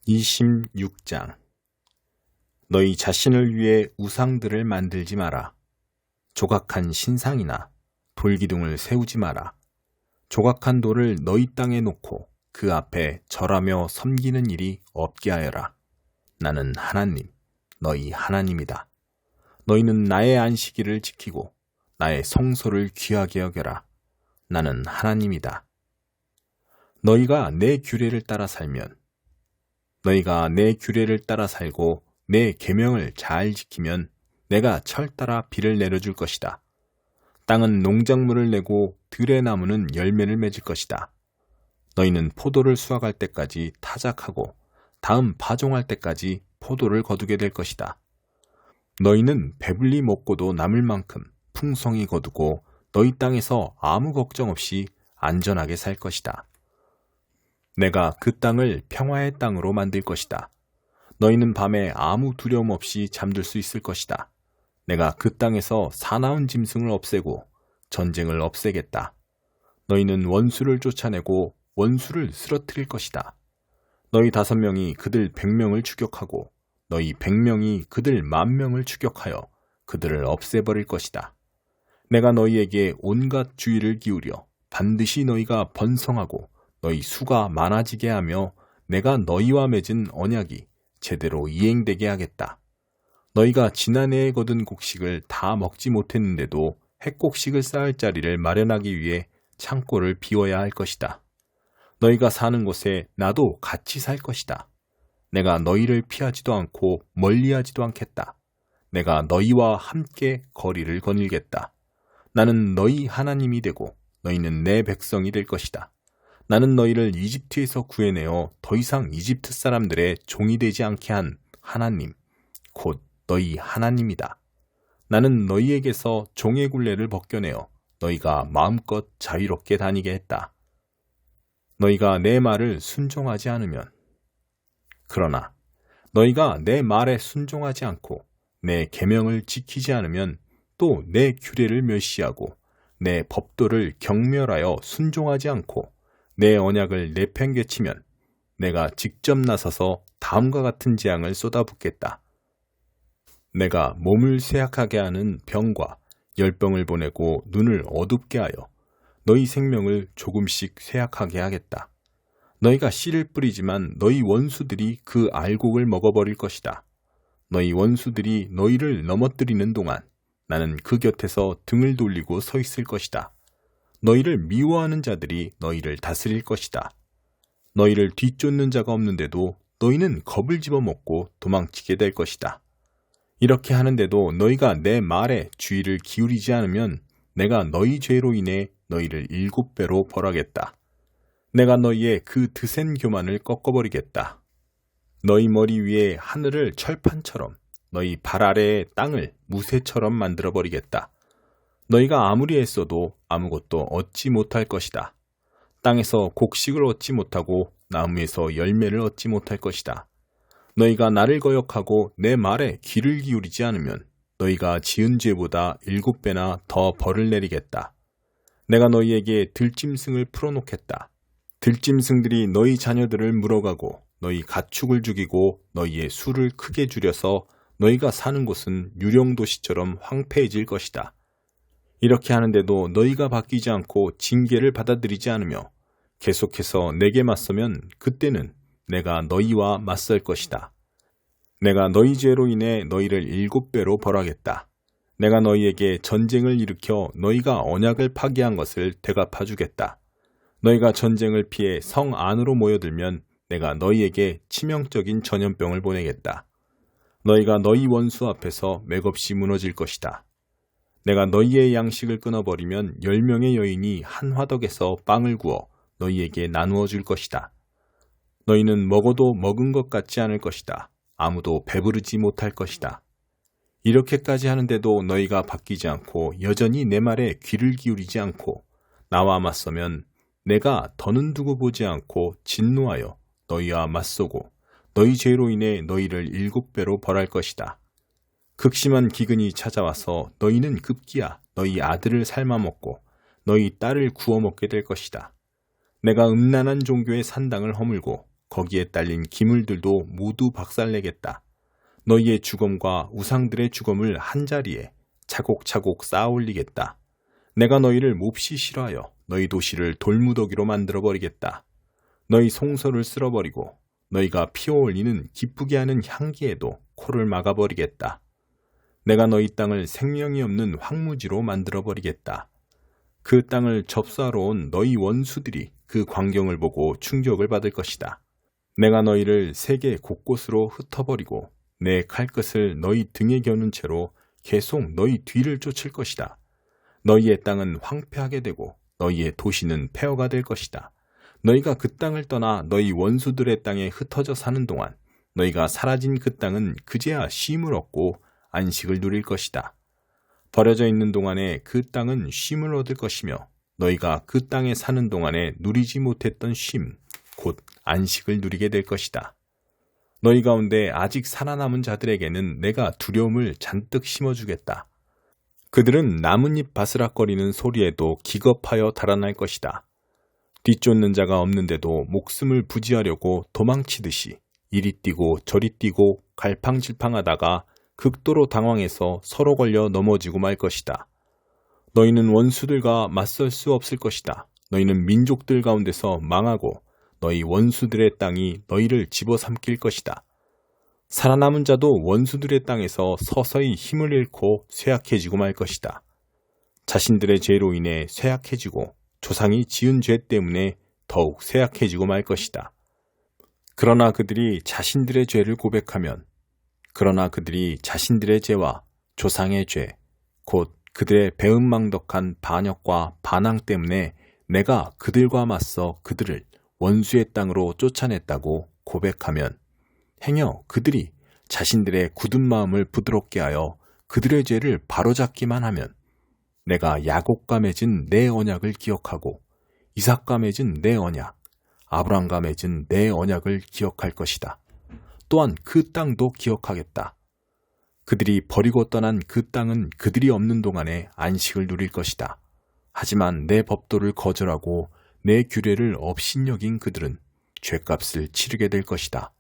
26장. 너희 자신을 위해 우상들을 만들지 마라. 조각한 신상이나 돌기둥을 세우지 마라. 조각한 돌을 너희 땅에 놓고 그 앞에 절하며 섬기는 일이 없게 하여라. 나는 하나님, 너희 하나님이다. 너희는 나의 안식일을 지키고 나의 성소를 귀하게 여겨라. 나는 하나님이다. 너희가 내 규례를 따라 살면, 너희가 내 규례를 따라 살고 내 계명을 잘 지키면 내가 철 따라 비를 내려줄 것이다. 땅은 농작물을 내고 들의 나무는 열매를 맺을 것이다. 너희는 포도를 수확할 때까지 타작하고 다음 파종할 때까지 포도를 거두게 될 것이다. 너희는 배불리 먹고도 남을 만큼 풍성히 거두고 너희 땅에서 아무 걱정 없이 안전하게 살 것이다. 내가 그 땅을 평화의 땅으로 만들 것이다. 너희는 밤에 아무 두려움 없이 잠들 수 있을 것이다. 내가 그 땅에서 사나운 짐승을 없애고 전쟁을 없애겠다. 너희는 원수를 쫓아내고 원수를 쓰러뜨릴 것이다. 너희 5명이 그들 100명을 추격하고 너희 100명이 그들 10,000명을 추격하여 그들을 없애버릴 것이다. 내가 너희에게 온갖 주의를 기울여 반드시 너희가 번성하고 너희 수가 많아지게 하며 내가 너희와 맺은 언약이 제대로 이행되게 하겠다. 너희가 지난해에 거둔 곡식을 다 먹지 못했는데도 핵곡식을 쌓을 자리를 마련하기 위해 창고를 비워야 할 것이다. 너희가 사는 곳에 나도 같이 살 것이다. 내가 너희를 피하지도 않고 멀리하지도 않겠다. 내가 너희와 함께 거리를 거닐겠다. 나는 너희 하나님이 되고 너희는 내 백성이 될 것이다. 나는 너희를 이집트에서 구해내어 더 이상 이집트 사람들의 종이 되지 않게 한 하나님, 곧 너희 하나님이다. 나는 너희에게서 종의 굴레를 벗겨내어 너희가 마음껏 자유롭게 다니게 했다. 너희가 내 말을 순종하지 않으면, 그러나 너희가 내 말에 순종하지 않고 내 계명을 지키지 않으면 또 내 규례를 멸시하고 내 법도를 경멸하여 순종하지 않고 내 언약을 내팽개치면 내가 직접 나서서 다음과 같은 재앙을 쏟아붓겠다. 내가 몸을 쇠약하게 하는 병과 열병을 보내고 눈을 어둡게 하여 너희 생명을 조금씩 쇠약하게 하겠다. 너희가 씨를 뿌리지만 너희 원수들이 그 알곡을 먹어버릴 것이다. 너희 원수들이 너희를 넘어뜨리는 동안 나는 그 곁에서 등을 돌리고 서 있을 것이다. 너희를 미워하는 자들이 너희를 다스릴 것이다. 너희를 뒤쫓는 자가 없는데도 너희는 겁을 집어먹고 도망치게 될 것이다. 이렇게 하는데도 너희가 내 말에 주의를 기울이지 않으면 내가 너희 죄로 인해 너희를 7배로 벌하겠다. 내가 너희의 그 드센 교만을 꺾어버리겠다. 너희 머리 위에 하늘을 철판처럼 너희 발 아래의 땅을 무쇠처럼 만들어버리겠다. 너희가 아무리 애써도 아무것도 얻지 못할 것이다. 땅에서 곡식을 얻지 못하고 나무에서 열매를 얻지 못할 것이다. 너희가 나를 거역하고 내 말에 귀를 기울이지 않으면 너희가 지은 죄보다 7배나 더 벌을 내리겠다. 내가 너희에게 들짐승을 풀어놓겠다. 들짐승들이 너희 자녀들을 물어가고 너희 가축을 죽이고 너희의 수를 크게 줄여서 너희가 사는 곳은 유령도시처럼 황폐해질 것이다. 이렇게 하는데도 너희가 바뀌지 않고 징계를 받아들이지 않으며 계속해서 내게 맞서면 그때는 내가 너희와 맞설 것이다. 내가 너희 죄로 인해 너희를 7배로 벌하겠다. 내가 너희에게 전쟁을 일으켜 너희가 언약을 파기한 것을 되갚아주겠다. 너희가 전쟁을 피해 성 안으로 모여들면 내가 너희에게 치명적인 전염병을 보내겠다. 너희가 너희 원수 앞에서 맥없이 무너질 것이다. 내가 너희의 양식을 끊어버리면 10명의 여인이 한 화덕에서 빵을 구워 너희에게 나누어 줄 것이다. 너희는 먹어도 먹은 것 같지 않을 것이다. 아무도 배부르지 못할 것이다. 이렇게까지 하는데도 너희가 바뀌지 않고 여전히 내 말에 귀를 기울이지 않고 나와 맞서면 내가 더는 두고 보지 않고 진노하여 너희와 맞서고 너희 죄로 인해 너희를 7배로 벌할 것이다. 극심한 기근이 찾아와서 너희는 급기야 너희 아들을 삶아먹고 너희 딸을 구워먹게 될 것이다. 내가 음란한 종교의 산당을 허물고 거기에 딸린 기물들도 모두 박살내겠다. 너희의 주검과 우상들의 주검을 한자리에 차곡차곡 쌓아 올리겠다. 내가 너희를 몹시 싫어하여 너희 도시를 돌무더기로 만들어버리겠다. 너희 송소를 쓸어버리고 너희가 피어올리는 기쁘게 하는 향기에도 코를 막아버리겠다. 내가 너희 땅을 생명이 없는 황무지로 만들어버리겠다. 그 땅을 접수하러 온 너희 원수들이 그 광경을 보고 충격을 받을 것이다. 내가 너희를 세계 곳곳으로 흩어버리고 내 칼끝을 너희 등에 겨눈 채로 계속 너희 뒤를 쫓을 것이다. 너희의 땅은 황폐하게 되고 너희의 도시는 폐허가 될 것이다. 너희가 그 땅을 떠나 너희 원수들의 땅에 흩어져 사는 동안 너희가 사라진 그 땅은 그제야 쉼을 얻고 안식을 누릴 것이다. 버려져 있는 동안에 그 땅은 쉼을 얻을 것이며 너희가 그 땅에 사는 동안에 누리지 못했던 쉼, 곧 안식을 누리게 될 것이다. 너희 가운데 아직 살아남은 자들에게는 내가 두려움을 잔뜩 심어주겠다. 그들은 나뭇잎 바스락거리는 소리에도 기겁하여 달아날 것이다. 뒤쫓는 자가 없는데도 목숨을 부지하려고 도망치듯이 이리 뛰고 저리 뛰고 갈팡질팡하다가 극도로 당황해서 서로 걸려 넘어지고 말 것이다. 너희는 원수들과 맞설 수 없을 것이다. 너희는 민족들 가운데서 망하고 너희 원수들의 땅이 너희를 집어삼킬 것이다. 살아남은 자도 원수들의 땅에서 서서히 힘을 잃고 쇠약해지고 말 것이다. 자신들의 죄로 인해 쇠약해지고 조상이 지은 죄 때문에 더욱 쇠약해지고 말 것이다. 그러나 그들이 자신들의 죄를 고백하면 그들이 자신들의 죄와 조상의 죄, 곧 그들의 배은망덕한 반역과 반항 때문에 내가 그들과 맞서 그들을 원수의 땅으로 쫓아냈다고 고백하면 행여 그들이 자신들의 굳은 마음을 부드럽게 하여 그들의 죄를 바로잡기만 하면 내가 야곱과 맺은 내 언약을 기억하고 이삭과 맺은 내 언약, 아브람과 맺은 내 언약을 기억할 것이다. 또한 그 땅도 기억하겠다. 그들이 버리고 떠난 그 땅은 그들이 없는 동안에 안식을 누릴 것이다. 하지만 내 법도를 거절하고 내 규례를 업신여긴 그들은 죗값을 치르게 될 것이다.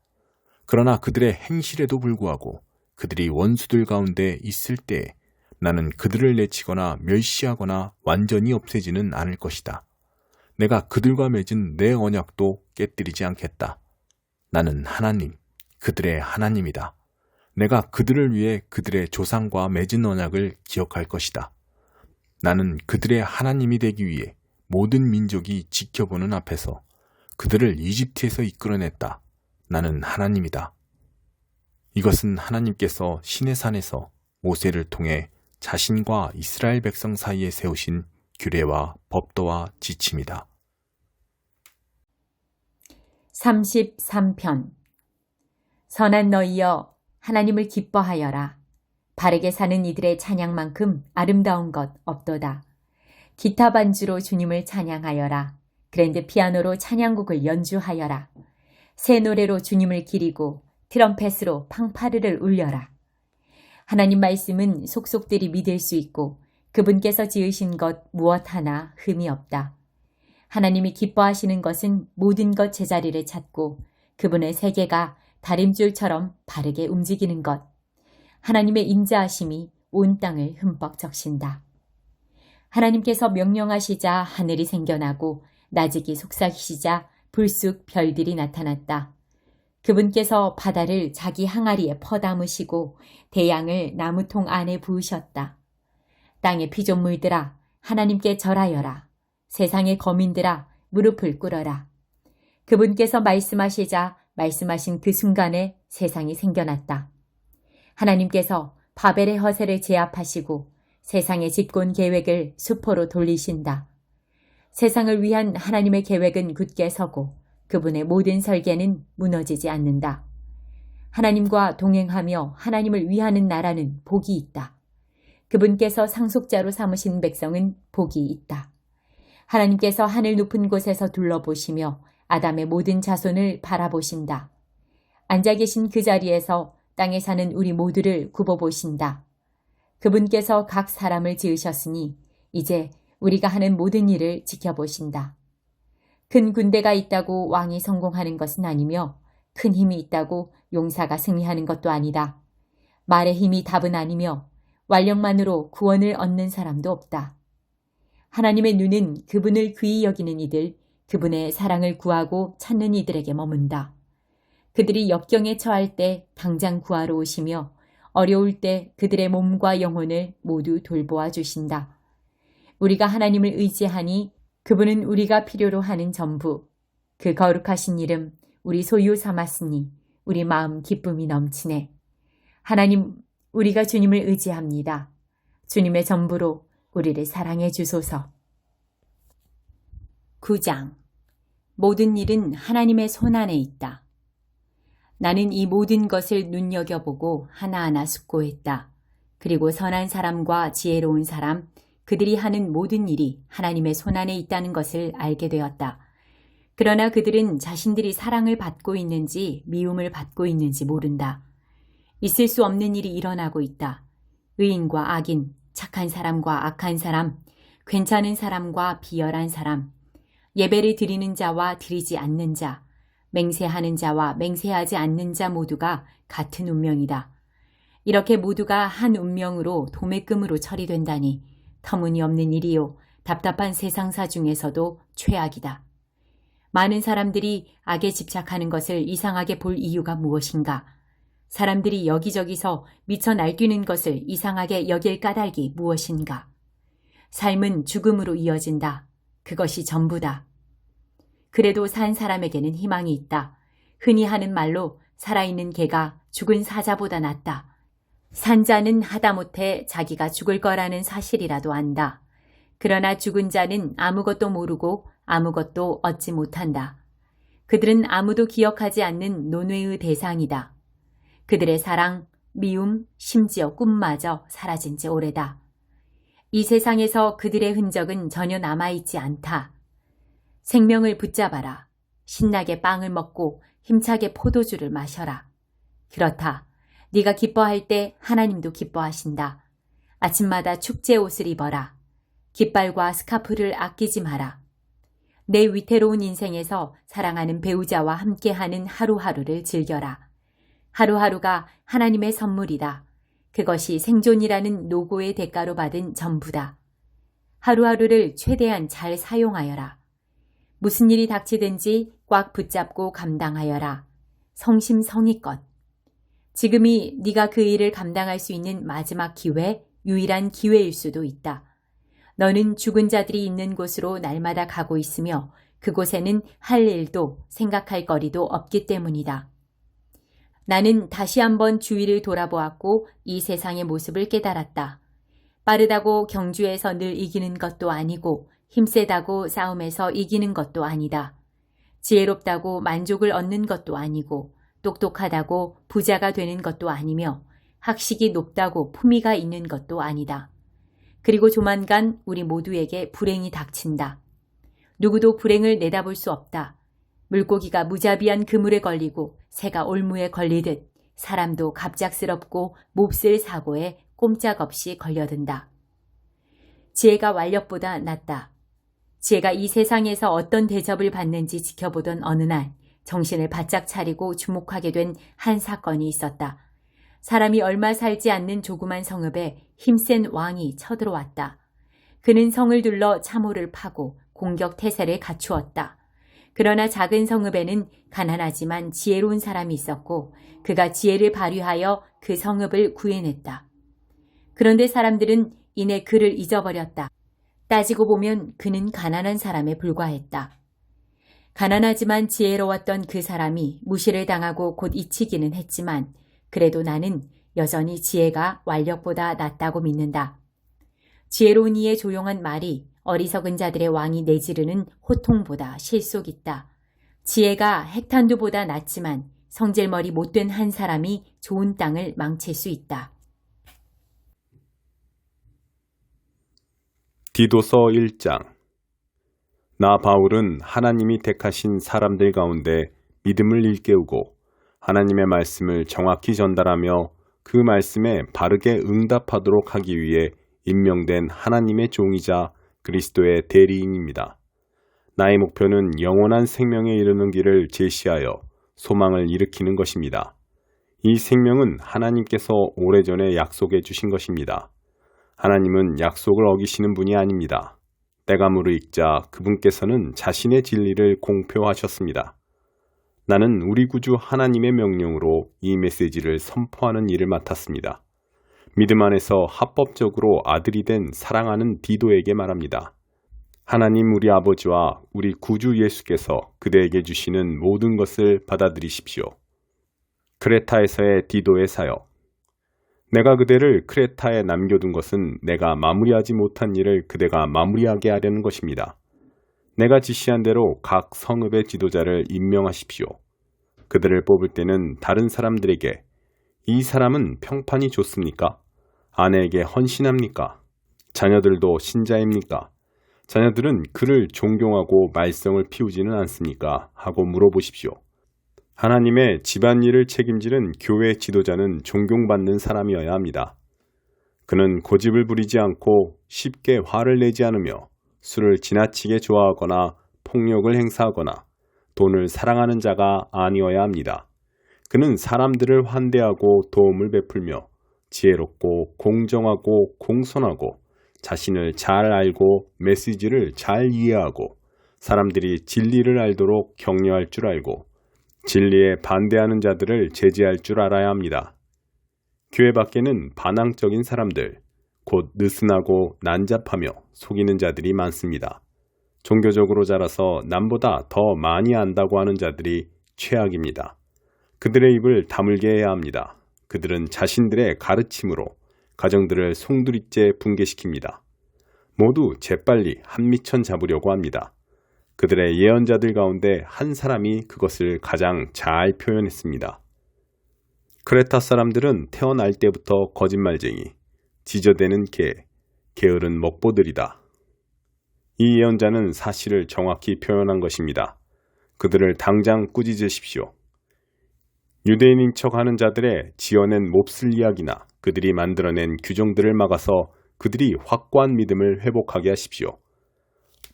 그러나 그들의 행실에도 불구하고 그들이 원수들 가운데 있을 때에 나는 그들을 내치거나 멸시하거나 완전히 없애지는 않을 것이다. 내가 그들과 맺은 내 언약도 깨뜨리지 않겠다. 나는 하나님, 그들의 하나님이다. 내가 그들을 위해 그들의 조상과 맺은 언약을 기억할 것이다. 나는 그들의 하나님이 되기 위해 모든 민족이 지켜보는 앞에서 그들을 이집트에서 이끌어냈다. 나는 하나님이다. 이것은 하나님께서 시내산에서 모세를 통해 자신과 이스라엘 백성 사이에 세우신 규례와 법도와 지침이다. 33편 선한 너희여 하나님을 기뻐하여라. 바르게 사는 이들의 찬양만큼 아름다운 것 없도다. 기타 반주로 주님을 찬양하여라. 그랜드 피아노로 찬양곡을 연주하여라. 새 노래로 주님을 기리고 트럼펫으로 팡파르를 울려라. 하나님 말씀은 속속들이 믿을 수 있고 그분께서 지으신 것 무엇 하나 흠이 없다. 하나님이 기뻐하시는 것은 모든 것 제자리를 찾고 그분의 세계가 다림줄처럼 바르게 움직이는 것. 하나님의 인자하심이 온 땅을 흠뻑 적신다. 하나님께서 명령하시자 하늘이 생겨나고 나직이 속삭이시자 불쑥 별들이 나타났다. 그분께서 바다를 자기 항아리에 퍼담으시고 대양을 나무통 안에 부으셨다. 땅의 피조물들아 하나님께 절하여라. 세상의 거민들아 무릎을 꿇어라. 그분께서 말씀하시자 말씀하신 그 순간에 세상이 생겨났다. 하나님께서 바벨의 허세를 제압하시고 세상의 집권 계획을 수포로 돌리신다. 세상을 위한 하나님의 계획은 굳게 서고 그분의 모든 설계는 무너지지 않는다. 하나님과 동행하며 하나님을 위하는 나라는 복이 있다. 그분께서 상속자로 삼으신 백성은 복이 있다. 하나님께서 하늘 높은 곳에서 둘러보시며 아담의 모든 자손을 바라보신다. 앉아 계신 그 자리에서 땅에 사는 우리 모두를 굽어보신다. 그분께서 각 사람을 지으셨으니 이제 우리가 하는 모든 일을 지켜보신다. 큰 군대가 있다고 왕이 성공하는 것은 아니며 큰 힘이 있다고 용사가 승리하는 것도 아니다. 말의 힘이 답은 아니며 완력만으로 구원을 얻는 사람도 없다. 하나님의 눈은 그분을 귀히 여기는 이들, 그분의 사랑을 구하고 찾는 이들에게 머문다. 그들이 역경에 처할 때 당장 구하러 오시며 어려울 때 그들의 몸과 영혼을 모두 돌보아 주신다. 우리가 하나님을 의지하니 그분은 우리가 필요로 하는 전부, 그 거룩하신 이름 우리 소유 삼았으니 우리 마음 기쁨이 넘치네. 하나님, 우리가 주님을 의지합니다. 주님의 전부로 우리를 사랑해 주소서. 9장. 모든 일은 하나님의 손안에 있다. 나는 이 모든 것을 눈여겨보고 하나하나 숙고했다. 그리고 선한 사람과 지혜로운 사람, 그들이 하는 모든 일이 하나님의 손안에 있다는 것을 알게 되었다. 그러나 그들은 자신들이 사랑을 받고 있는지 미움을 받고 있는지 모른다. 있을 수 없는 일이 일어나고 있다. 의인과 악인, 착한 사람과 악한 사람, 괜찮은 사람과 비열한 사람, 예배를 드리는 자와 드리지 않는 자, 맹세하는 자와 맹세하지 않는 자 모두가 같은 운명이다. 이렇게 모두가 한 운명으로 도매금으로 처리된다니 터무니없는 일이요, 답답한 세상사 중에서도 최악이다. 많은 사람들이 악에 집착하는 것을 이상하게 볼 이유가 무엇인가? 사람들이 여기저기서 미쳐 날뛰는 것을 이상하게 여길 까닭이 무엇인가? 삶은 죽음으로 이어진다. 그것이 전부다. 그래도 산 사람에게는 희망이 있다. 흔히 하는 말로 살아있는 개가 죽은 사자보다 낫다. 산 자는 하다못해 자기가 죽을 거라는 사실이라도 안다. 그러나 죽은 자는 아무것도 모르고 아무것도 얻지 못한다. 그들은 아무도 기억하지 않는 논외의 대상이다. 그들의 사랑, 미움, 심지어 꿈마저 사라진 지 오래다. 이 세상에서 그들의 흔적은 전혀 남아있지 않다. 생명을 붙잡아라. 신나게 빵을 먹고 힘차게 포도주를 마셔라. 그렇다. 네가 기뻐할 때 하나님도 기뻐하신다. 아침마다 축제 옷을 입어라. 깃발과 스카프를 아끼지 마라. 내 위태로운 인생에서 사랑하는 배우자와 함께하는 하루하루를 즐겨라. 하루하루가 하나님의 선물이다. 그것이 생존이라는 노고의 대가로 받은 전부다. 하루하루를 최대한 잘 사용하여라. 무슨 일이 닥치든지 꽉 붙잡고 감당하여라. 성심성의껏. 지금이 네가 그 일을 감당할 수 있는 마지막 기회, 유일한 기회일 수도 있다. 너는 죽은 자들이 있는 곳으로 날마다 가고 있으며 그곳에는 할 일도 생각할 거리도 없기 때문이다. 나는 다시 한번 주위를 돌아보았고 이 세상의 모습을 깨달았다. 빠르다고 경주에서 늘 이기는 것도 아니고 힘세다고 싸움에서 이기는 것도 아니다. 지혜롭다고 만족을 얻는 것도 아니고 똑똑하다고 부자가 되는 것도 아니며 학식이 높다고 품위가 있는 것도 아니다. 그리고 조만간 우리 모두에게 불행이 닥친다. 누구도 불행을 내다볼 수 없다. 물고기가 무자비한 그물에 걸리고 새가 올무에 걸리듯 사람도 갑작스럽고 몹쓸 사고에 꼼짝없이 걸려든다. 지혜가 완력보다 낫다. 지혜가 이 세상에서 어떤 대접을 받는지 지켜보던 어느 날 정신을 바짝 차리고 주목하게 된 한 사건이 있었다. 사람이 얼마 살지 않는 조그만 성읍에 힘센 왕이 쳐들어왔다. 그는 성을 둘러 참호를 파고 공격 태세를 갖추었다. 그러나 작은 성읍에는 가난하지만 지혜로운 사람이 있었고 그가 지혜를 발휘하여 그 성읍을 구해냈다. 그런데 사람들은 이내 그를 잊어버렸다. 따지고 보면 그는 가난한 사람에 불과했다. 가난하지만 지혜로웠던 그 사람이 무시를 당하고 곧 잊히기는 했지만 그래도 나는 여전히 지혜가 완력보다 낫다고 믿는다. 지혜로운 이의 조용한 말이 어리석은 자들의 왕이 내지르는 호통보다 실속 있다. 지혜가 핵탄두보다 낫지만 성질머리 못된 한 사람이 좋은 땅을 망칠 수 있다. 디도서 1장. 나 바울은 하나님이 택하신 사람들 가운데 믿음을 일깨우고 하나님의 말씀을 정확히 전달하며 그 말씀에 바르게 응답하도록 하기 위해 임명된 하나님의 종이자 그리스도의 대리인입니다. 나의 목표는 영원한 생명에 이르는 길을 제시하여 소망을 일으키는 것입니다. 이 생명은 하나님께서 오래전에 약속해 주신 것입니다. 하나님은 약속을 어기시는 분이 아닙니다. 때가 무르익자 그분께서는 자신의 진리를 공표하셨습니다. 나는 우리 구주 하나님의 명령으로 이 메시지를 선포하는 일을 맡았습니다. 믿음 안에서 합법적으로 아들이 된 사랑하는 디도에게 말합니다. 하나님 우리 아버지와 우리 구주 예수께서 그대에게 주시는 모든 것을 받아들이십시오. 크레타에서의 디도의 사역. 내가 그대를 크레타에 남겨둔 것은 내가 마무리하지 못한 일을 그대가 마무리하게 하려는 것입니다. 내가 지시한 대로 각 성읍의 지도자를 임명하십시오. 그들을 뽑을 때는 다른 사람들에게 이 사람은 평판이 좋습니까? 아내에게 헌신합니까? 자녀들도 신자입니까? 자녀들은 그를 존경하고 말썽을 피우지는 않습니까? 하고 물어보십시오. 하나님의 집안일을 책임지는 교회 지도자는 존경받는 사람이어야 합니다. 그는 고집을 부리지 않고 쉽게 화를 내지 않으며 술을 지나치게 좋아하거나 폭력을 행사하거나 돈을 사랑하는 자가 아니어야 합니다. 그는 사람들을 환대하고 도움을 베풀며 지혜롭고 공정하고 공손하고 자신을 잘 알고 메시지를 잘 이해하고 사람들이 진리를 알도록 격려할 줄 알고 진리에 반대하는 자들을 제지할 줄 알아야 합니다. 교회 밖에는 반항적인 사람들, 곧 느슨하고 난잡하며 속이는 자들이 많습니다. 종교적으로 자라서 남보다 더 많이 안다고 하는 자들이 최악입니다. 그들의 입을 다물게 해야 합니다. 그들은 자신들의 가르침으로 가정들을 송두리째 붕괴시킵니다. 모두 재빨리 한미천 잡으려고 합니다. 그들의 예언자들 가운데 한 사람이 그것을 가장 잘 표현했습니다. 크레타 사람들은 태어날 때부터 거짓말쟁이, 지저대는 개, 게으른 먹보들이다. 이 예언자는 사실을 정확히 표현한 것입니다. 그들을 당장 꾸짖으십시오. 유대인인 척하는 자들의 지어낸 몹쓸 이야기나 그들이 만들어낸 규정들을 막아서 그들이 확고한 믿음을 회복하게 하십시오.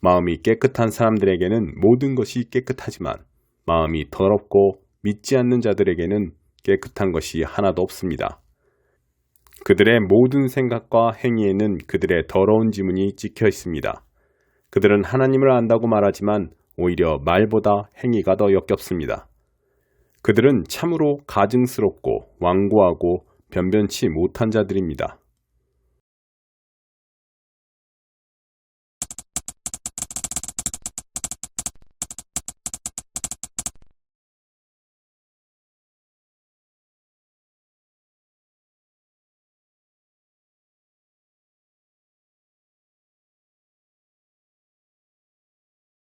마음이 깨끗한 사람들에게는 모든 것이 깨끗하지만 마음이 더럽고 믿지 않는 자들에게는 깨끗한 것이 하나도 없습니다. 그들의 모든 생각과 행위에는 그들의 더러운 지문이 찍혀 있습니다. 그들은 하나님을 안다고 말하지만 오히려 말보다 행위가 더 역겹습니다. 그들은 참으로 가증스럽고 완고하고 변변치 못한 자들입니다.